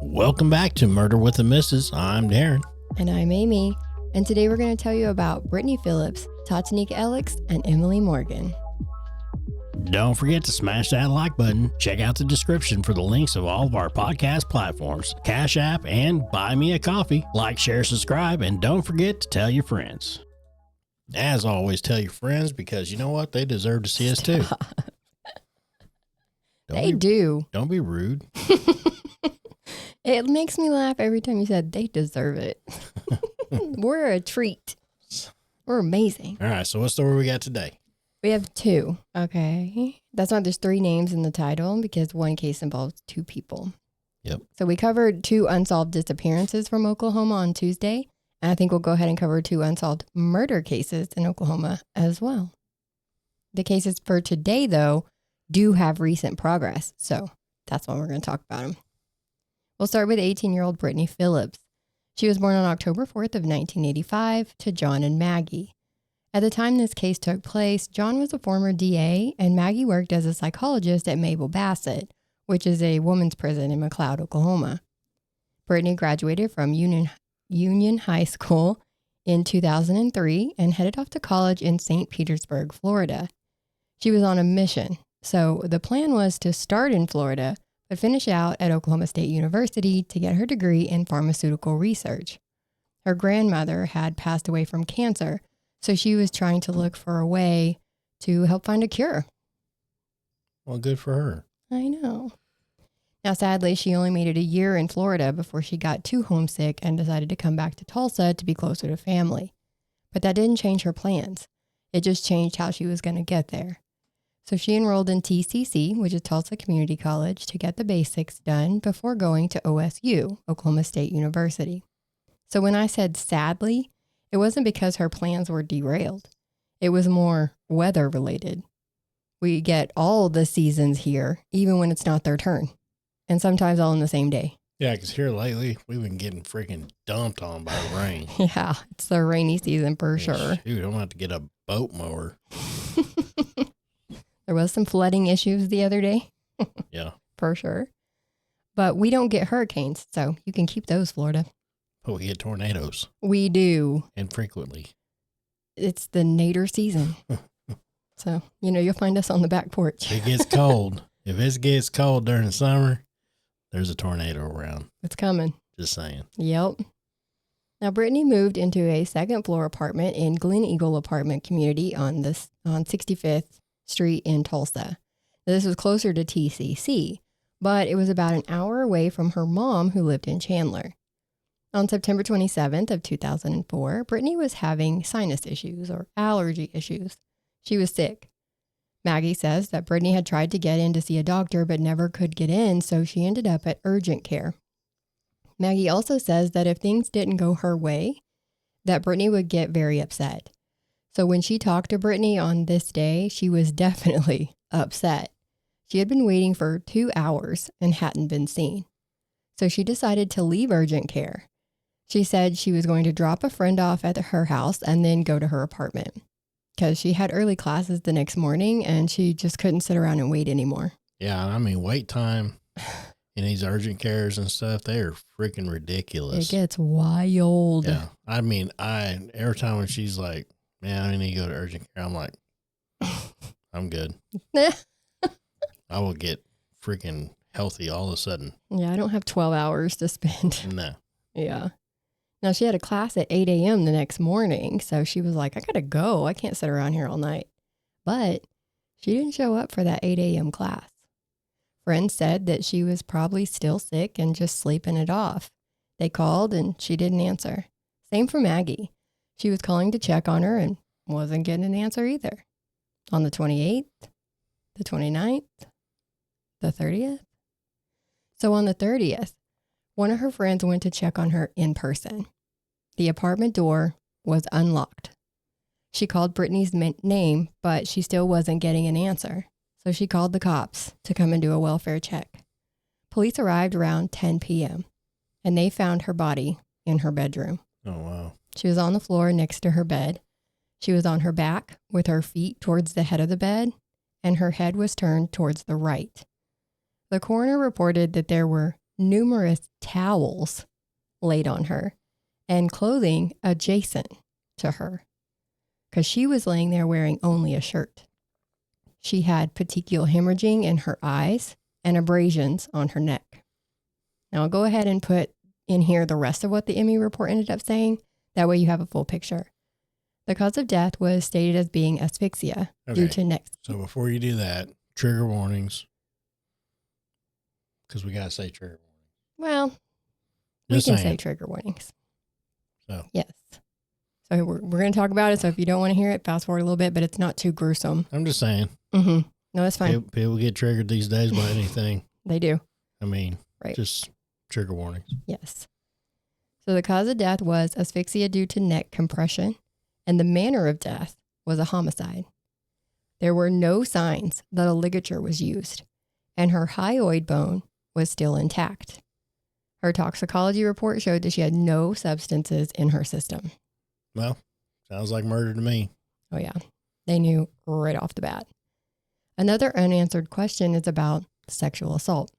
Welcome back to Murder with the Missus. I'm Darren. And I'm Amy. And today we're going to tell you about Brittany Phillips, Totinika Alex, and Emily Morgan. Don't forget to smash that like button. Check out the description for the links of all of our podcast platforms, CashApp, and Buy Me a Coffee. Like, share, subscribe, and don't forget to tell your friends. As always, tell your friends because you know what? They deserve to see us too. They do. Don't be rude. It makes me laugh every time you said they deserve it. We're a treat. We're amazing. All right, so what story we got today? We have two. Okay. That's why there's three names in the title because one case involves two people. Yep. So we covered two unsolved disappearances from Oklahoma on Tuesday. And I think we'll go ahead and cover two unsolved murder cases in Oklahoma as well. The cases for today, though, do have recent progress. So that's why we're going to talk about them. We'll start with 18-year-old Brittany Phillips. She was born on October 4th of 1985 to John and Maggie. At the time this case took place, John was a former DA and Maggie worked as a psychologist at Mabel Bassett, which is a women's prison in McLeod, Oklahoma. Brittany graduated from Union High School in 2003 and headed off to college in St. Petersburg, Florida. She was on a mission, so the plan was to start in Florida but finish out at Oklahoma State University to get her degree in pharmaceutical research. Her grandmother had passed away from cancer, so she was trying to look for a way to help find a cure. Well, good for her. I know. Now, sadly, she only made it a year in Florida before she got too homesick and decided to come back to Tulsa to be closer to family. But that didn't change her plans. It just changed how she was going to get there. So she enrolled in TCC, which is Tulsa Community College, to get the basics done before going to OSU, Oklahoma State University. So when I said sadly, it wasn't because her plans were derailed. It was more weather related. We get all the seasons here, even when it's not their turn. And sometimes all in the same day. Yeah, because here lately, we've been getting freaking dumped on by rain. Yeah, it's the rainy season for sure. Shoot, I'm going to have to get a boat mower. There was some flooding issues the other day. Yeah. For sure. But we don't get hurricanes, so you can keep those, Florida. But we get tornadoes. We do. And frequently. It's the nadir season. So, you'll find us on the back porch. It gets cold. If it gets cold during the summer, there's a tornado around. It's coming. Just saying. Yep. Now, Brittany moved into a second floor apartment in Glen Eagle apartment community on 65th Street in Tulsa. Now, this was closer to TCC, but it was about an hour away from her mom who lived in Chandler. On September 27th of 2004, Brittany was having sinus issues or allergy issues. She was sick. Maggie says that Brittany had tried to get in to see a doctor but never could get in, so she ended up at urgent care. Maggie also says that if things didn't go her way, that Brittany would get very upset. So when she talked to Brittany on this day, she was definitely upset. She had been waiting for 2 hours and hadn't been seen. So she decided to leave urgent care. She said she was going to drop a friend off at her house and then go to her apartment because she had early classes the next morning and she just couldn't sit around and wait anymore. Yeah, I mean, wait time in these urgent cares and stuff, they are freaking ridiculous. It gets wild. Yeah, I mean, every time when she's like, man, I need to go to urgent care, I'm like, I'm good. I will get freaking healthy all of a sudden. Yeah, I don't have 12 hours to spend. No. Yeah. Now, she had a class at 8 a.m. the next morning, so she was like, I gotta go. I can't sit around here all night. But she didn't show up for that 8 a.m. class. Friends said that she was probably still sick and just sleeping it off. They called and she didn't answer. Same for Maggie. She was calling to check on her and wasn't getting an answer either. On the 28th, the 29th, the 30th. So on the 30th, one of her friends went to check on her in person. The apartment door was unlocked. She called Brittany's name, but she still wasn't getting an answer. So she called the cops to come and do a welfare check. Police arrived around 10 p.m. and they found her body in her bedroom. Oh, wow. She was on the floor next to her bed. She was on her back with her feet towards the head of the bed, and her head was turned towards the right. The coroner reported that there were numerous towels laid on her and clothing adjacent to her because she was laying there wearing only a shirt. She had petechial hemorrhaging in her eyes and abrasions on her neck. Now I'll go ahead and put in here the rest of what the ME report ended up saying. That way you have a full picture. The cause of death was stated as being asphyxia due to neck. So before you do that, trigger warnings. Because we got to say trigger warnings. Well, we can say trigger warnings. So. Yes. So we're going to talk about it. So if you don't want to hear it, fast forward a little bit, but it's not too gruesome. I'm just saying. Mm-hmm. No, it's fine. People get triggered these days by anything. They do. I mean, right. Just trigger warnings. Yes. So the cause of death was asphyxia due to neck compression, and the manner of death was a homicide. There were no signs that a ligature was used, and her hyoid bone was still intact. Her toxicology report showed that she had no substances in her system. Well, sounds like murder to me. Oh, yeah. They knew right off the bat. Another unanswered question is about sexual assault.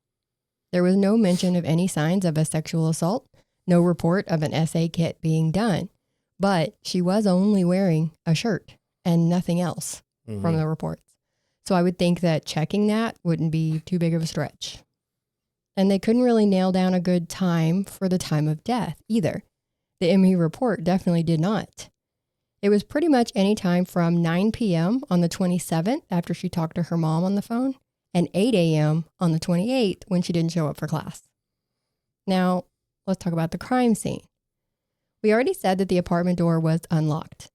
There was no mention of any signs of a sexual assault, no report of an SA kit being done, but she was only wearing a shirt and nothing else from the reports. So I would think that checking that wouldn't be too big of a stretch. And they couldn't really nail down a good time for the time of death either. The ME report definitely did not. It was pretty much any time from 9 p.m. on the 27th after she talked to her mom on the phone and 8 a.m. on the 28th when she didn't show up for class. Now, let's talk about the crime scene. We already said that the apartment door was unlocked.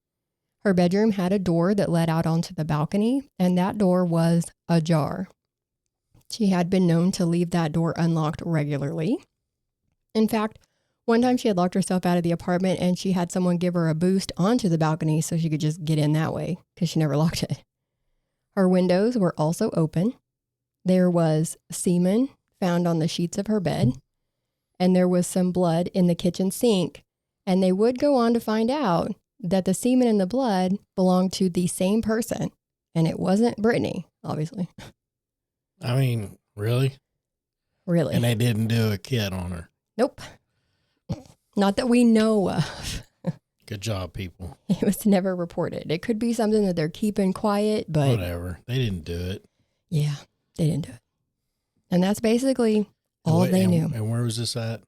Her bedroom had a door that led out onto the balcony, and that door was ajar. She had been known to leave that door unlocked regularly. In fact, one time she had locked herself out of the apartment and she had someone give her a boost onto the balcony so she could just get in that way because she never locked it. Her windows were also open. There was semen found on the sheets of her bed, and there was some blood in the kitchen sink. And they would go on to find out that the semen and the blood belonged to the same person, and it wasn't Brittany, obviously. I mean, really? Really. And they didn't do a kit on her? Nope. Not that we know of. Good job, people. It was never reported. It could be something that they're keeping quiet, but... Whatever. They didn't do it. Yeah, they didn't do it. And that's basically all they knew. And where was this at?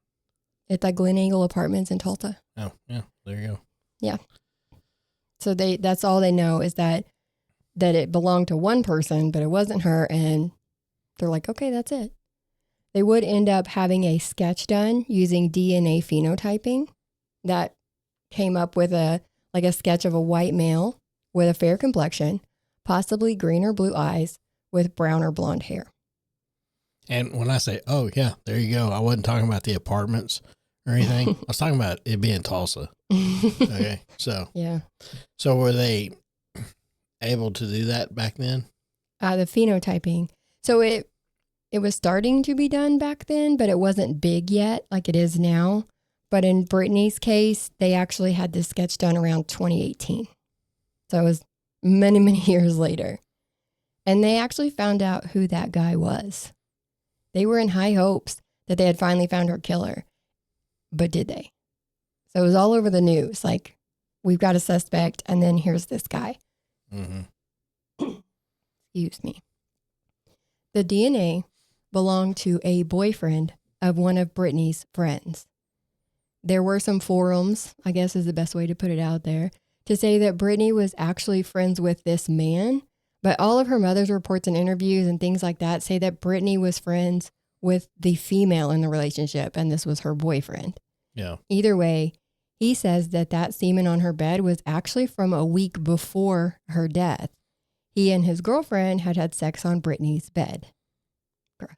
It's at Glen Eagle Apartments in Tulsa. Oh, yeah. There you go. Yeah. So that's all they know is that it belonged to one person, but it wasn't her. And they're like, okay, that's it. They would end up having a sketch done using DNA phenotyping that came up with a sketch of a white male with a fair complexion, possibly green or blue eyes with brown or blonde hair. And when I say, oh, yeah, there you go. I wasn't talking about the apartments or anything. I was talking about it being Tulsa. Okay. So, yeah. So were they able to do that back then? The phenotyping. So it was starting to be done back then, but it wasn't big yet like it is now. But in Brittany's case, they actually had this sketch done around 2018. So it was many, many years later. And they actually found out who that guy was. They were in high hopes that they had finally found her killer. But did they? So it was all over the news. Like, we've got a suspect, and then here's this guy. Mm-hmm. Excuse me. The DNA belonged to a boyfriend of one of Brittany's friends. There were some forums, I guess is the best way to put it out there, to say that Brittany was actually friends with this man, but all of her mother's reports and interviews and things like that say that Brittany was friends with the female in the relationship, and this was her boyfriend. Yeah. Either way, he says that semen on her bed was actually from a week before her death. He and his girlfriend had sex on Brittany's bed. Gross.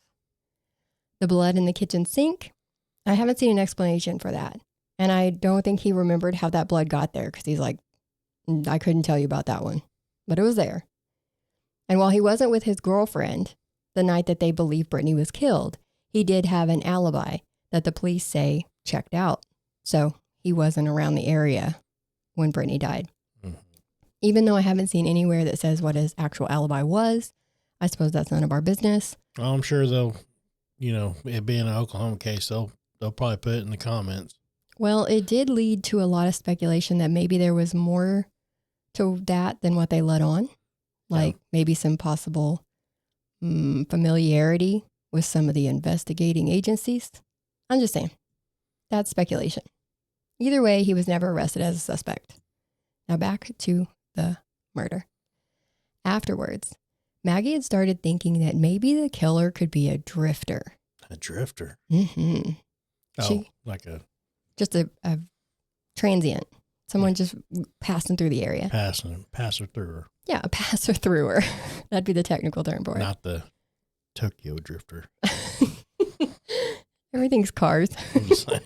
The blood in the kitchen sink, I haven't seen an explanation for that. And I don't think he remembered how that blood got there because he's like, I couldn't tell you about that one. But it was there. And while he wasn't with his girlfriend the night that they believe Brittany was killed, he did have an alibi that the police say checked out. So he wasn't around the area when Brittany died. Mm-hmm. Even though I haven't seen anywhere that says what his actual alibi was, I suppose that's none of our business. Well, I'm sure they'll it being an Oklahoma case, they'll probably put it in the comments. Well, it did lead to a lot of speculation that maybe there was more to that than what they let on. Like maybe some possible familiarity with some of the investigating agencies. I'm just saying. That's speculation. Either way, he was never arrested as a suspect. Now back to the murder. Afterwards, Maggie had started thinking that maybe the killer could be a drifter. A drifter? Mm-hmm. Just a transient. Someone just passing through the area. Passer through. Yeah, a passer through. That'd be the technical term for it. Not the Tokyo drifter. Everything's cars. I'm just saying.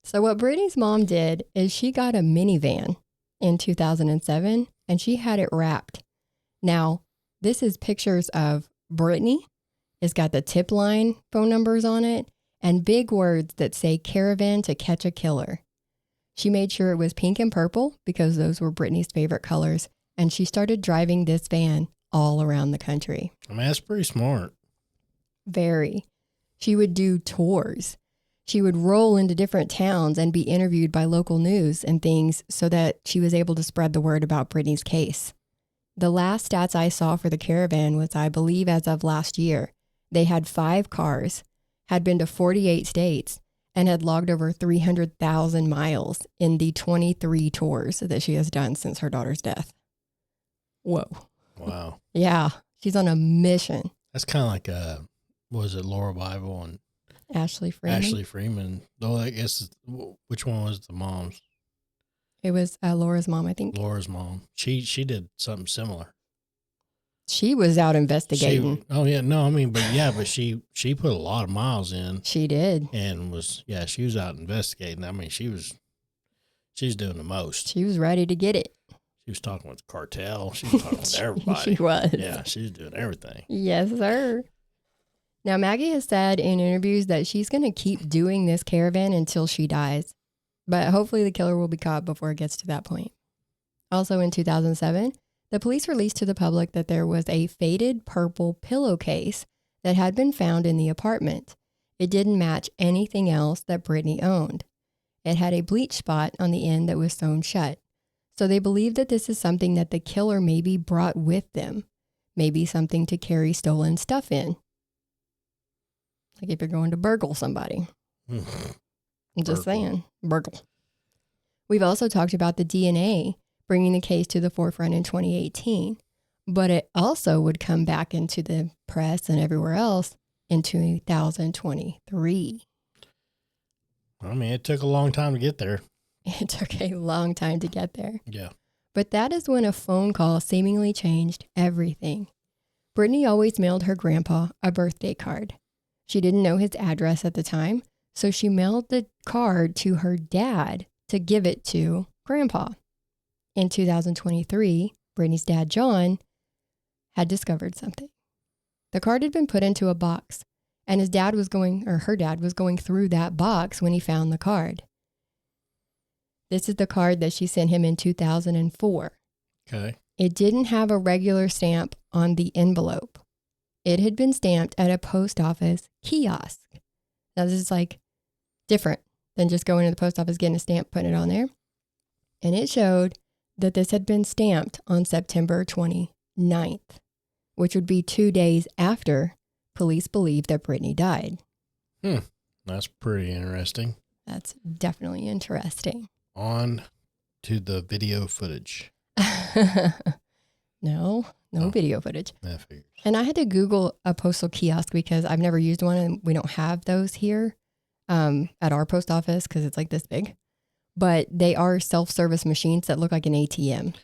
So what Brittany's mom did is she got a minivan in 2007 and she had it wrapped. Now, this is pictures of Brittany. It's got the tip line phone numbers on it and big words that say caravan to catch a killer. She made sure it was pink and purple because those were Brittany's favorite colors. And she started driving this van all around the country. I mean, that's pretty smart. Very. She would do tours. She would roll into different towns and be interviewed by local news and things so that she was able to spread the word about Brittany's case. The last stats I saw for the caravan was, I believe, as of last year. They had 5 cars, had been to 48 states, and had logged over 300,000 miles in the 23 tours that she has done since her daughter's death. Whoa. Wow. Yeah. She's on a mission. That's kind of like, was it Laura Bible and Ashley Freeman? Though I guess, which one was the mom's? It was Laura's mom, I think. Laura's mom. She did something similar. She was out investigating. But she put a lot of miles in. She did. And she was out investigating. I mean, she's doing the most. She was ready to get it. She was talking with the cartel. She was talking with everybody. She was. Yeah, she's doing everything. Yes, sir. Now, Maggie has said in interviews that she's going to keep doing this caravan until she dies. But hopefully the killer will be caught before it gets to that point. Also in 2007, the police released to the public that there was a faded purple pillowcase that had been found in the apartment. It didn't match anything else that Brittany owned. It had a bleach spot on the end that was sewn shut. So they believe that this is something that the killer maybe brought with them. Maybe something to carry stolen stuff in. Like if you're going to burgle somebody. I'm just saying, burgle. We've also talked about the DNA bringing the case to the forefront in 2018, but it also would come back into the press and everywhere else in 2023. I mean, it took a long time to get there. It took a long time to get there. Yeah. But that is when a phone call seemingly changed everything. Brittany always mailed her grandpa a birthday card. She didn't know his address at the time, so she mailed the card to her dad to give it to Grandpa. In 2023, Brittany's dad, John, had discovered something. The card had been put into a box, and her dad was going through that box when he found the card. This is the card that she sent him in 2004. Okay. It didn't have a regular stamp on the envelope. It had been stamped at a post office kiosk. Now, this is like different than just going to the post office, getting a stamp, putting it on there. And it showed that this had been stamped on September 29th, which would be 2 days after police believed that Brittany died. That's pretty interesting. That's definitely interesting. On to the video footage. No video footage. That figures. And I had to Google a postal kiosk because I've never used one and we don't have those here at our post office because it's like this big. But they are self-service machines that look like an ATM.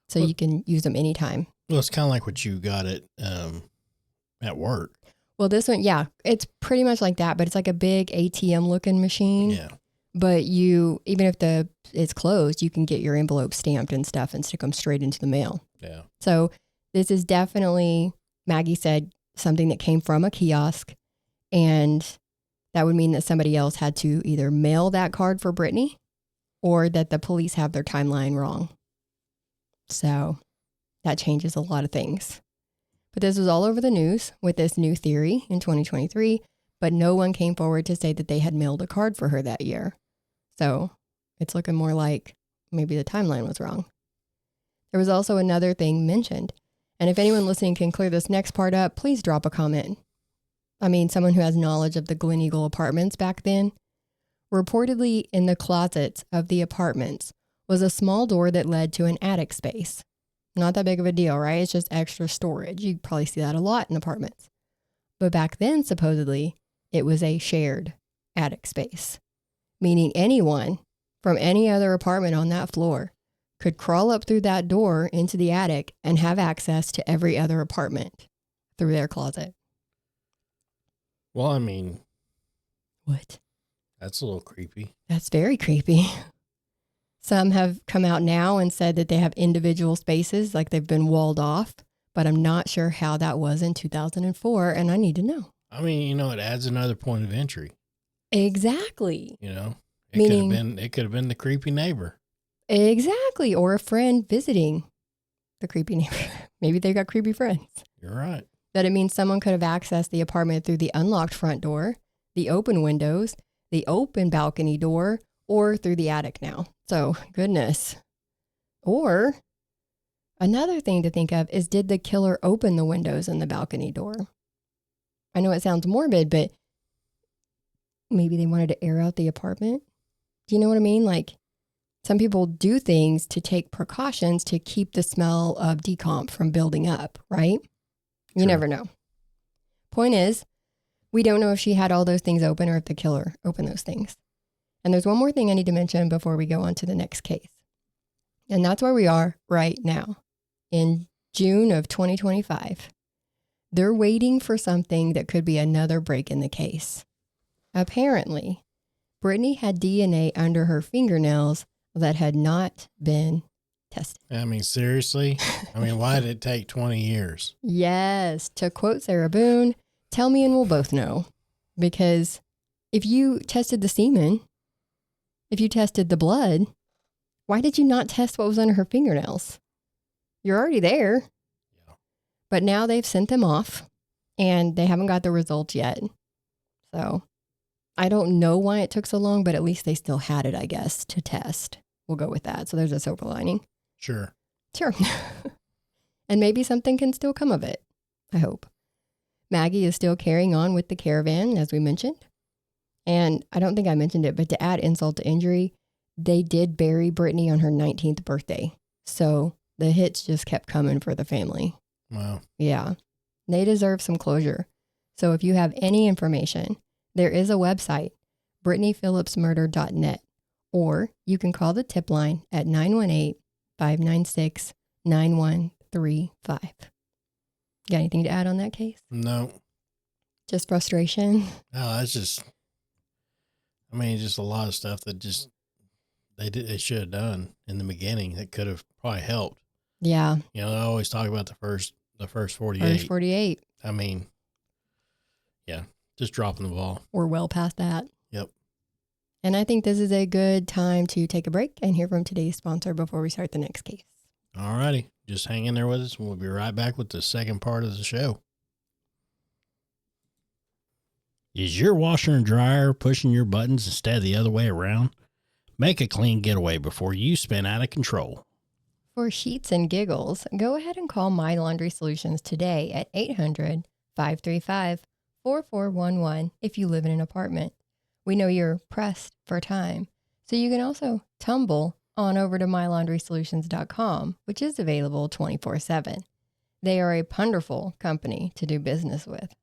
So you can use them anytime. Well, it's kind of like what you got at work. Well, this one, yeah, it's pretty much like that, but it's like a big ATM looking machine. Yeah. But even if it's closed, you can get your envelope stamped and stuff and stick them straight into the mail. Yeah. So this is definitely, Maggie said, something that came from a kiosk. And that would mean that somebody else had to either mail that card for Brittany or that the police have their timeline wrong. So that changes a lot of things. But this was all over the news with this new theory in 2023, but no one came forward to say that they had mailed a card for her that year. So it's looking more like maybe the timeline was wrong. There was also another thing mentioned. And if anyone listening can clear this next part up, please drop a comment. I mean, someone who has knowledge of the Glen Eagle apartments back then. Reportedly, in the closets of the apartments was a small door that led to an attic space. Not that big of a deal, right? It's just extra storage. You probably see that a lot in apartments. But back then, supposedly, it was a shared attic space, meaning anyone from any other apartment on that floor could crawl up through that door into the attic and have access to every other apartment through their closet. Well, I mean, what? That's a little creepy. That's very creepy. Some have come out now and said that they have individual spaces, like they've been walled off, but I'm not sure how that was in 2004, and I need to know. I mean, it adds another point of entry. Exactly. It could have been the creepy neighbor. Exactly. Or a friend visiting the creepy neighbor. Maybe they got creepy friends. You're right. That it means someone could have accessed the apartment through the unlocked front door, the open windows, the open balcony door, or through the attic now. So, goodness. Or another thing to think of is, did the killer open the windows and the balcony door? I know it sounds morbid, but maybe they wanted to air out the apartment. Do you know what I mean? Like, some people do things to take precautions to keep the smell of decomp from building up, right? You never know. Point is, we don't know if she had all those things open or if the killer opened those things. And there's one more thing I need to mention before we go on to the next case. And that's where we are right now. In June of 2025, they're waiting for something that could be another break in the case. Apparently, Brittany had DNA under her fingernails that had not been tested. I mean, seriously? Why did it take 20 years? Yes. To quote Sarah Boone, tell me and we'll both know. Because if you tested the semen, if you tested the blood, why did you not test what was under her fingernails? You're already there. Yeah. But now they've sent them off and they haven't got the results yet. So I don't know why it took so long, but at least they still had it, I guess, to test. We'll go with that. So there's a silver lining. Sure. And maybe something can still come of it. I hope. Maggie is still carrying on with the caravan, as we mentioned. And I don't think I mentioned it, but to add insult to injury, they did bury Brittany on her 19th birthday. So the hits just kept coming for the family. Wow. Yeah. They deserve some closure. So if you have any information, there is a website, BrittanyPhillipsMurder.net, or you can call the tip line at 918-596-9135. Got anything to add on that case? No. Just frustration? No, that's just a lot of stuff that just they should have done in the beginning that could have probably helped. Yeah. They always talk about the first 48. First 48. Yeah, just dropping the ball. We're well past that. Yep. And I think this is a good time to take a break and hear from today's sponsor before we start the next case. All righty. Just hang in there with us and we'll be right back with the second part of the show. Is your washer and dryer pushing your buttons instead of the other way around? Make a clean getaway before you spin out of control. For sheets and giggles, go ahead and call My Laundry Solutions today at 800-535-4411 if you live in an apartment. We know you're pressed for time, so you can also tumble on over to MyLaundrySolutions.com, which is available 24/7. They are a wonderful company to do business with.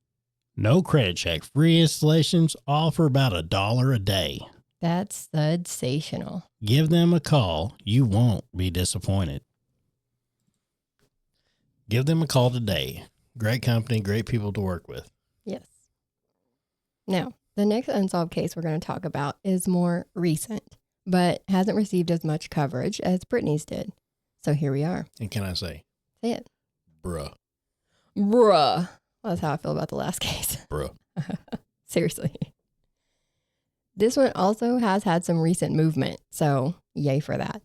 No credit check, free installations, all for about $1 a day. That's sensational. Give them a call. You won't be disappointed. Give them a call today. Great company, great people to work with. Yes. Now, the next unsolved case we're going to talk about is more recent, but hasn't received as much coverage as Brittany's did. So here we are. And can I say? Say it. Bruh. That's how I feel about the last case. Bruh. Seriously. This one also has had some recent movement, so yay for that.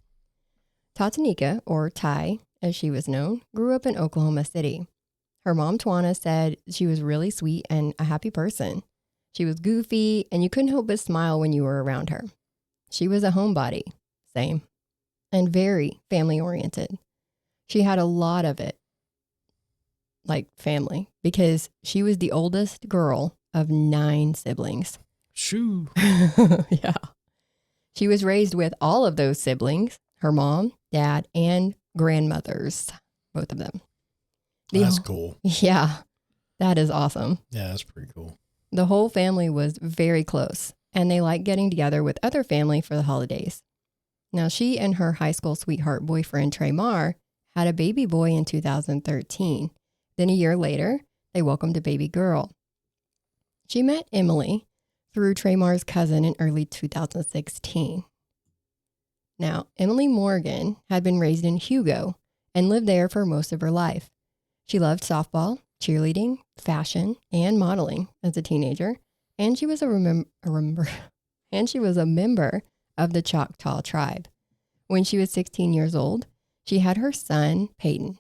Totinika, or Ty, as she was known, grew up in Oklahoma City. Her mom, Twana, said she was really sweet and a happy person. She was goofy, and you couldn't help but smile when you were around her. She was a homebody, same, and very family-oriented. She had a lot of it, like family, because she was the oldest girl of 9 siblings. Shoo. Yeah. She was raised with all of those siblings, her mom, dad, and grandmothers, both of them. That's cool. Yeah, that is awesome. Yeah, that's pretty cool. The whole family was very close, and they liked getting together with other family for the holidays. Now, she and her high school sweetheart boyfriend, Trey Marr, had a baby boy in 2013. Then a year later, they welcomed a baby girl. She met Emily through Trey Marr's cousin in early 2016. Now, Emily Morgan had been raised in Hugo and lived there for most of her life. She loved softball, cheerleading, fashion, and modeling as a teenager, and she was a member of the Choctaw tribe. When she was 16 years old, she had her son, Peyton,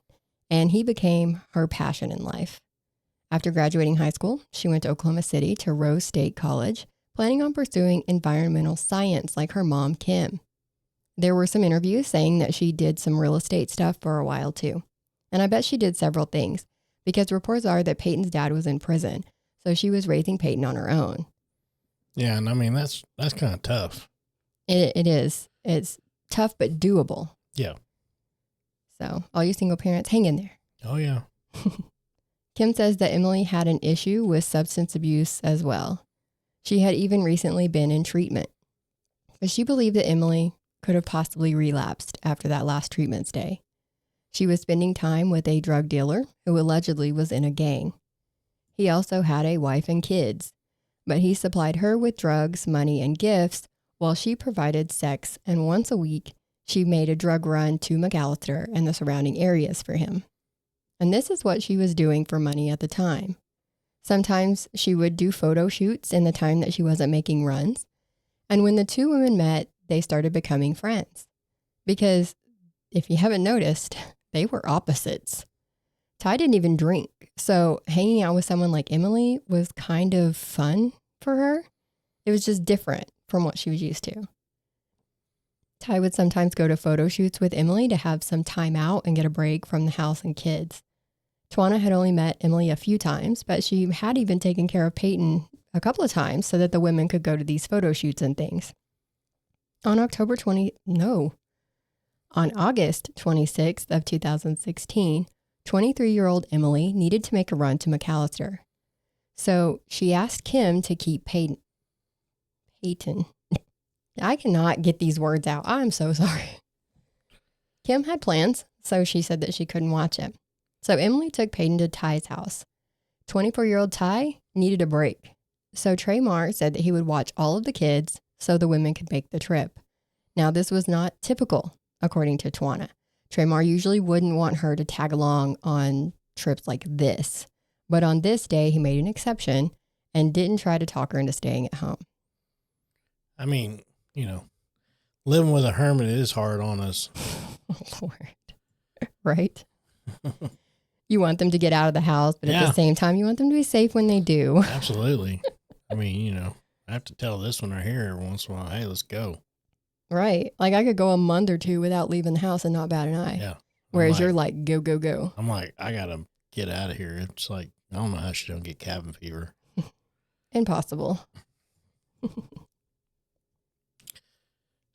and he became her passion in life. After graduating high school, she went to Oklahoma City to Rose State College, planning on pursuing environmental science like her mom, Kim. There were some interviews saying that she did some real estate stuff for a while too. And I bet she did several things, because reports are that Peyton's dad was in prison, so she was raising Peyton on her own. Yeah, and I mean, that's kind of tough. It is. It's tough but doable. Yeah. So all you single parents, hang in there. Oh, yeah. Kim says that Emily had an issue with substance abuse as well. She had even recently been in treatment. But she believed that Emily could have possibly relapsed after that last treatment stay. She was spending time with a drug dealer who allegedly was in a gang. He also had a wife and kids, but he supplied her with drugs, money, and gifts while she provided sex, and once a week, she made a drug run to McAllister and the surrounding areas for him. And this is what she was doing for money at the time. Sometimes she would do photo shoots in the time that she wasn't making runs. And when the two women met, they started becoming friends. Because if you haven't noticed, they were opposites. Ty didn't even drink, so hanging out with someone like Emily was kind of fun for her. It was just different from what she was used to. Ty would sometimes go to photo shoots with Emily to have some time out and get a break from the house and kids. Twana had only met Emily a few times, but she had even taken care of Peyton a couple of times so that the women could go to these photo shoots and things. On August 26th of 2016, 23-year-old Emily needed to make a run to McAllister. So she asked Kim to keep Peyton. I cannot get these words out. I'm so sorry. Kim had plans, so she said that she couldn't watch it. So Emily took Peyton to Ty's house. 24-year-old Ty needed a break. So Trey Marr said that he would watch all of the kids so the women could make the trip. Now, this was not typical, according to Twana. Trey Marr usually wouldn't want her to tag along on trips like this. But on this day, he made an exception and didn't try to talk her into staying at home. I mean, living with a hermit is hard on us. Oh, Lord. Right? You want them to get out of the house, but at the same time, you want them to be safe when they do. Absolutely. I mean, I have to tell this one right here every once in a while, hey, let's go. Right. Like I could go a month or two without leaving the house and not bat an eye. Yeah. Whereas you're like, go, go, go. I'm like, I got to get out of here. It's like, I don't know how she don't get cabin fever. Impossible.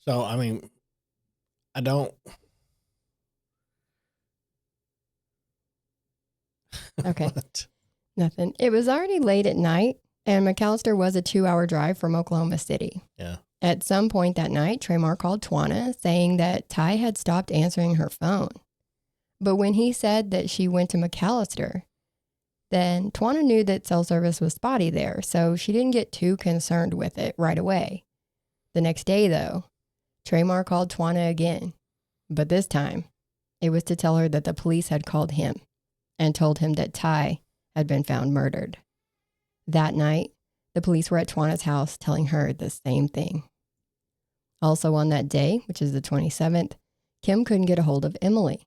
So, I mean, I don't. Okay. Nothing. It was already late at night, and McAllister was a 2-hour drive from Oklahoma City. Yeah. At some point that night, Trey Marr called Twana saying that Ty had stopped answering her phone. But when he said that she went to McAllister, then Twana knew that cell service was spotty there, so she didn't get too concerned with it right away. The next day, though, Trey Marr called Twana again. But this time, it was to tell her that the police had called him and told him that Ty had been found murdered. That night, the police were at Twana's house telling her the same thing. Also on that day, which is the 27th, Kim couldn't get a hold of Emily.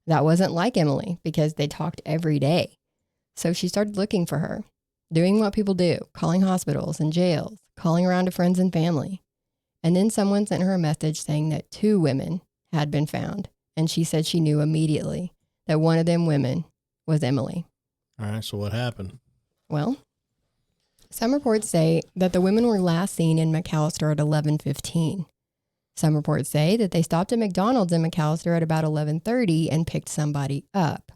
That wasn't like Emily because they talked every day. So she started looking for her, doing what people do, calling hospitals and jails, calling around to friends and family. And then someone sent her a message saying that 2 women had been found. And she said she knew immediately that one of them women was Emily. All right, so what happened? Well, some reports say that the women were last seen in McAllister at 11:15. Some reports say that they stopped at McDonald's in McAllister at about 11:30 and picked somebody up.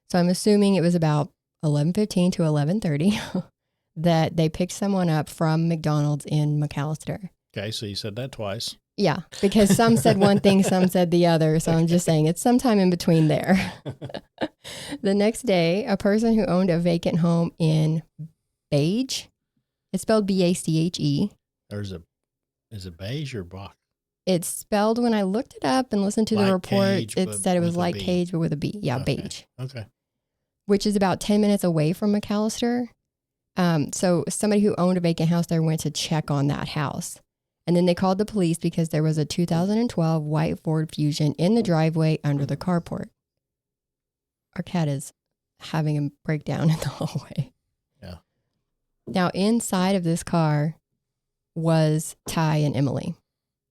So I'm assuming it was about 11:15 to 11:30 that they picked someone up from McDonald's in McAllister. Okay, so you said that twice. Yeah, because some said one thing, some said the other. So I'm just saying it's sometime in between there. The next day, a person who owned a vacant home in Beige, it's spelled B-A-C-H-E. Or is it beige or Bach? It's spelled, when I looked it up and listened to the report, it said it was like Cage, but with a B. Yeah, okay. Beige. Okay. Which is about 10 minutes away from McAllister. So somebody who owned a vacant house there went to check on that house. And then they called the police because there was a 2012 white Ford Fusion in the driveway under the carport. Our cat is having a breakdown in the hallway. Yeah. Now, inside of this car was Ty and Emily.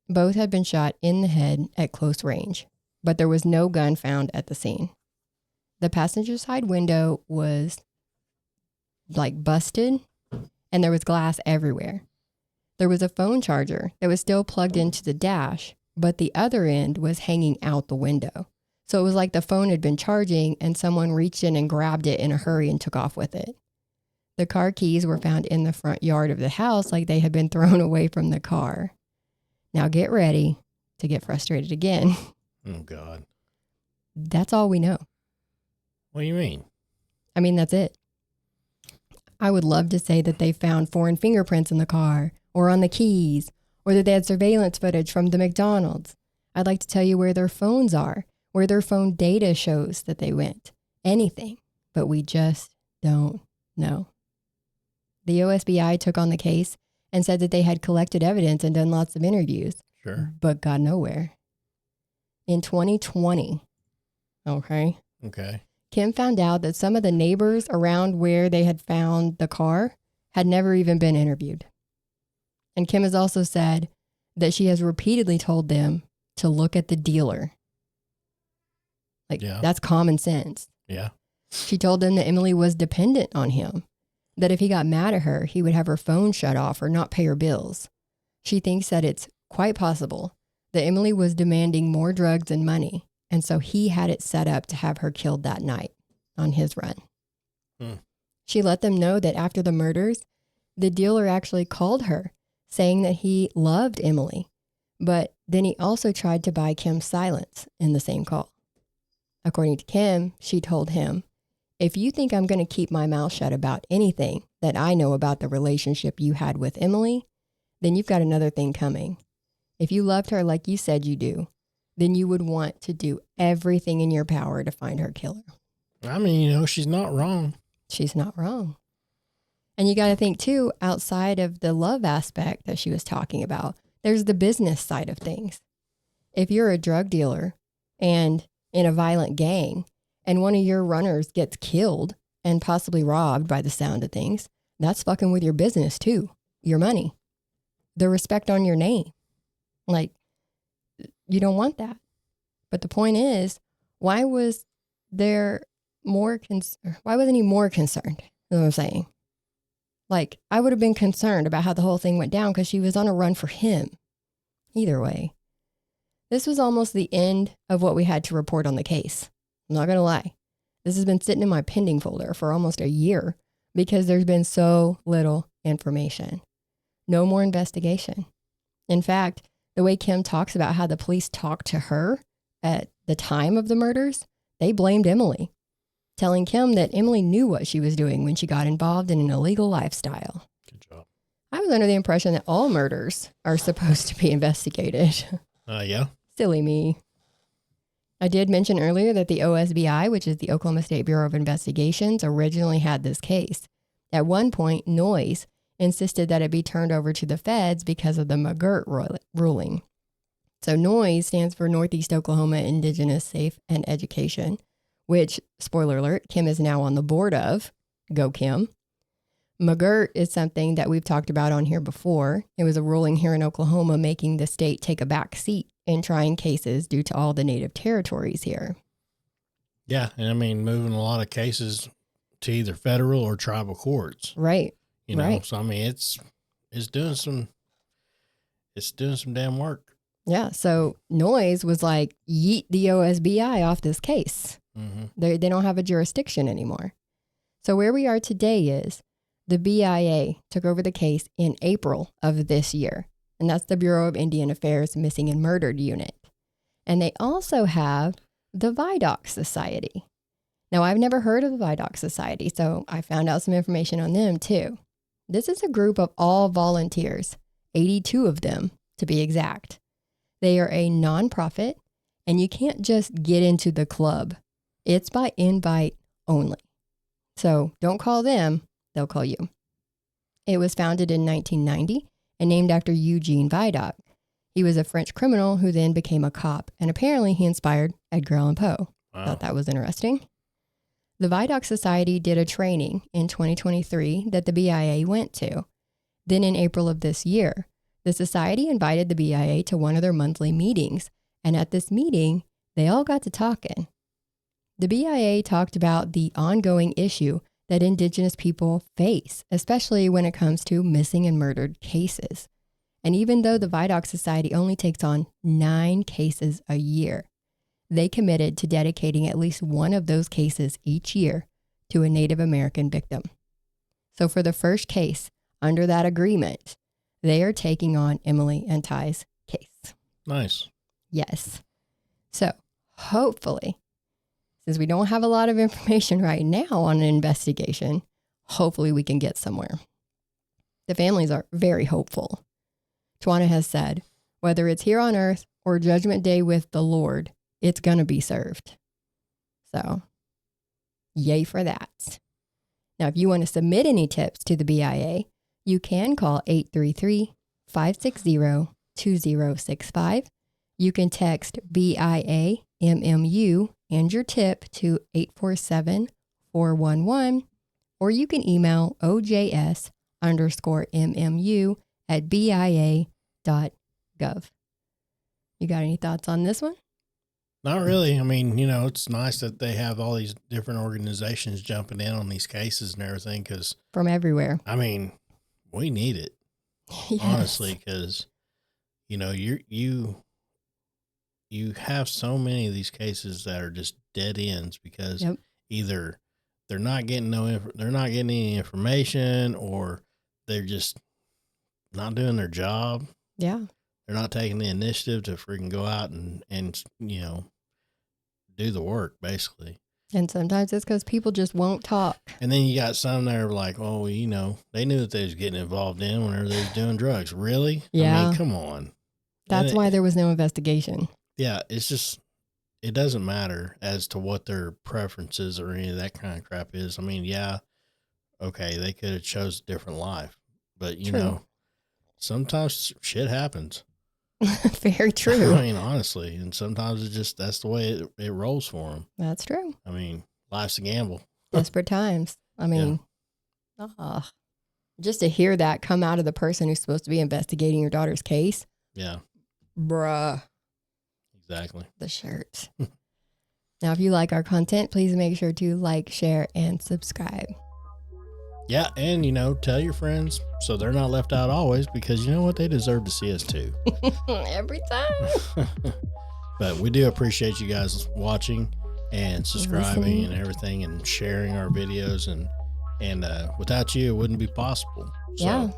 Both had been shot in the head at close range, but there was no gun found at the scene. The passenger side window was like busted, and there was glass everywhere. There was a phone charger that was still plugged into the dash, but the other end was hanging out the window. So it was like the phone had been charging and someone reached in and grabbed it in a hurry and took off with it. The car keys were found in the front yard of the house like they had been thrown away from the car. Now get ready to get frustrated again. Oh, God. That's all we know. What do you mean? I mean, that's it. I would love to say that they found foreign fingerprints in the car or on the keys, or that they had surveillance footage from the McDonald's. I'd like to tell you where their phones are, where their phone data shows that they went. Anything, but we just don't know. The OSBI took on the case and said that they had collected evidence and done lots of interviews. Sure. But got nowhere. In 2020, okay, Kim found out that some of the neighbors around where they had found the car had never even been interviewed. And Kim has also said that she has repeatedly told them to look at the dealer. That's common sense. Yeah. She told them that Emily was dependent on him, that if he got mad at her, he would have her phone shut off or not pay her bills. She thinks that it's quite possible that Emily was demanding more drugs and money, and so he had it set up to have her killed that night on his run. She let them know that after the murders, the dealer actually called her, saying that he loved Emily, but then he also tried to buy Kim's silence in the same call. According to Kim, she told him, "If you think I'm going to keep my mouth shut about anything that I know about the relationship you had with Emily, then you've got another thing coming. If you loved her like you said you do, then you would want to do everything in your power to find her killer." I mean, she's not wrong. She's not wrong. And you got to think too, outside of the love aspect that she was talking about, there's the business side of things. If you're a drug dealer and in a violent gang and one of your runners gets killed and possibly robbed by the sound of things, that's fucking with your business too, your money, the respect on your name. Like, you don't want that. But the point is, why wasn't he more concerned? You know what I'm saying? Like, I would have been concerned about how the whole thing went down because she was on a run for him. Either way, this was almost the end of what we had to report on the case. I'm not going to lie. This has been sitting in my pending folder for almost a year because there's been so little information. No more investigation. In fact, the way Kim talks about how the police talked to her at the time of the murders, they blamed Emily, telling Kim that Emily knew what she was doing when she got involved in an illegal lifestyle. Good job. I was under the impression that all murders are supposed to be investigated. Yeah. Silly me. I did mention earlier that the OSBI, which is the Oklahoma State Bureau of Investigations, originally had this case. At one point, Noyes insisted that it be turned over to the feds because of the McGirt ruling. So Noyes stands for Northeast Oklahoma Indigenous Safe and Education, which, spoiler alert, Kim is now on the board of. Go Kim. McGirt is something that we've talked about on here before. It was a ruling here in Oklahoma making the state take a back seat in trying cases due to all the native territories here. Yeah, and I mean, moving a lot of cases to either federal or tribal courts. Right. You know, right. so I mean, it's doing some damn work. Yeah. So Noyes was like, yeet the OSBI off this case. Mm-hmm. They don't have a jurisdiction anymore. So where we are today is the BIA took over the case in April of this year. And that's the Bureau of Indian Affairs Missing and Murdered Unit. And they also have the Vidocq Society. Now, I've never heard of the Vidocq Society, so I found out some information on them too. This is a group of all volunteers, 82 of them to be exact. They are a nonprofit, and you can't just get into the club. It's by invite only. So don't call them, they'll call you. It was founded in 1990 and named after Eugene Vidocq. He was a French criminal who then became a cop, and apparently he inspired Edgar Allan Poe. Wow. Thought that was interesting. The Vidocq Society did a training in 2023 that the BIA went to. Then in April of this year, the society invited the BIA to one of their monthly meetings, and at this meeting, they all got to talking. The BIA talked about the ongoing issue that Indigenous people face, especially when it comes to missing and murdered cases. And even though the Vidocq Society only takes on 9 cases a year, they committed to dedicating at least one of those cases each year to a Native American victim. So for the first case under that agreement, they are taking on Emily and Ty's case. Nice. Yes. So hopefully, since we don't have a lot of information right now on an investigation, hopefully we can get somewhere. The families are very hopeful. Tawana has said, whether it's here on earth or Judgment Day with the Lord, it's going to be served. So, yay for that. Now, if you want to submit any tips to the BIA, you can call 833-560-2065. You can text BIAMMU and your tip to 847-411, or you can email OJS_MMU@BIA.gov. You got any thoughts on this one? Not really. I mean, you know, it's nice that they have all these different organizations jumping in on these cases and everything because from everywhere. I mean, we need it, Yes. honestly, because, you know, you have so many of these cases that are just dead ends because either they're not getting any information, or they're just not doing their job. Yeah. They're not taking the initiative to freaking go out and you know, do the work, basically. And sometimes it's because people just won't talk. And then you got some that are like, oh, you know, they knew that they was getting involved in whenever they was doing drugs. Really? Yeah. I mean, come on. That's why there was no investigation. Yeah, it's just, it doesn't matter as to what their preferences or any of that kind of crap is. I mean, yeah, okay, they could have chose a different life. But, you know, sometimes shit happens. Very true. I mean, honestly, and sometimes it's just, that's the way it rolls for them. That's true. I mean, life's a gamble. Desperate times. I mean, just to hear that come out of the person who's supposed to be investigating your daughter's case. Yeah. Bruh. Exactly. The shirt. Now, if you like our content, please make sure to like, share, and subscribe. Yeah, and, you know, tell your friends so they're not left out always, because you know what? They deserve to see us too. Every time. But we do appreciate you guys watching and subscribing and everything and sharing our videos. And without you, it wouldn't be possible. So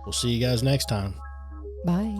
we'll see you guys next time. Bye.